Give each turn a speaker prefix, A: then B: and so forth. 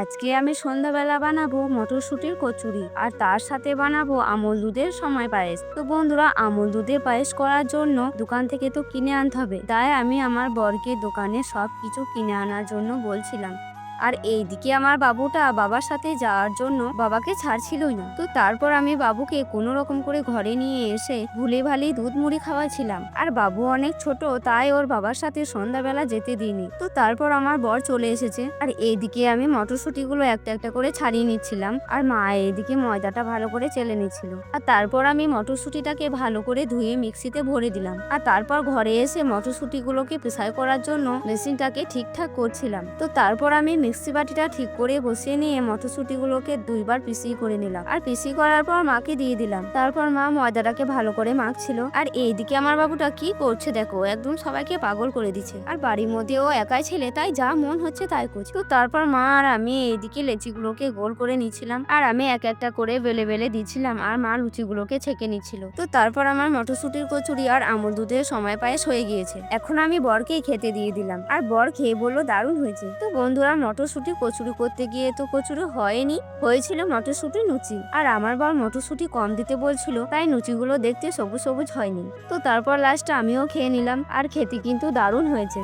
A: আজকে আমি সন্ধ্যাবেলা বানাবো মটরশুঁটির কচুরি আর তার সাথে বানাবো আমল দুধের সময় পায়েস। তো বন্ধুরা, আমল দুধের পায়েস করার জন্য দোকান থেকে তো কিনে আনতে হবে, তাই আমি আমার বরকে দোকানে সবকিছু কিনে আনার জন্য বলছিলাম। আর এইদিকে আমার বাবুটা বাবার সাথে যাওয়ার জন্য বাবাকে ছাড়ছিলই না। তো তারপর আমি বাবুকে কোনো রকম করে ঘরে নিয়ে এসে ভুলে ভালি দুধ মুড়ি খাওয়াছিলাম। আর বাবু অনেক ছোট, তাই ওর বাবার সাথে সন্ধ্যাবেলা যেতে দিইনি। তো তারপর আমার বর চলে এসেছে, আর এইদিকে আমি মটরশুঁটিগুলো একটা একটা করে ছাড়িয়ে নিচ্ছিলাম, আর মা এইদিকে ময়দাটা ভালো করে চেলে নিচ্ছিল। আর তারপর আমি মটরশুঁটিটাকে ভালো করে ধুয়ে মিক্সিতে ভরে দিলাম। আর তারপর ঘরে এসে মটরশুঁটিগুলোকে পেশাই করার জন্য মেশিনটাকে ঠিকঠাক করছিলাম। তো তারপর আমি মিক্সি বাটিটা ঠিক করে বসিয়ে নিয়ে মটরশুঁটিগুলোকে দুইবার পিষি করে নিলাম, আর পিষি করার পর মাকে দিয়ে দিলাম। তারপর মা ময়দাটাকে ভালো করে মাখছিল। আর এইদিকে আমার বাবুটা কি করছে দেখো, একদম সবাইকে পাগল করে দিচ্ছে। আর বাড়ির মধ্যে ও একাই ছেলে, তাই যা মন হচ্ছে তাই করছে। তো তারপর মা আর আমি এইদিকে লেচিগুলোকে গোল করে নিচ্ছিলাম, আর আমি এক একটা করে বেলে বেলে দিচ্ছিলাম, আর মা লুচিগুলোকে ছেঁকে নিচ্ছিল। তো তারপর আমার মটরশুঁটির কচুরি আর আমল দুধের সময় পায়েস হয়ে গিয়েছে। এখন আমি বরকেই খেতে দিয়ে দিলাম, আর বর খেয়ে বললো দারুণ হয়েছে। তো বন্ধুরা, মটরশুঁটি কচুরি করতে গিয়ে তো কচুরি হয়নি, হয়েছিল মটরশুঁটি লুচি। আর আমার বর মটরশুঁটি কম দিতে বলছিল, তাই লুচিগুলো দেখতে সবুজ সবুজ হয়নি। তো তারপর লাস্টে আমিও খেয়ে নিলাম, আর খেতে কিন্তু দারুণ হয়েছে।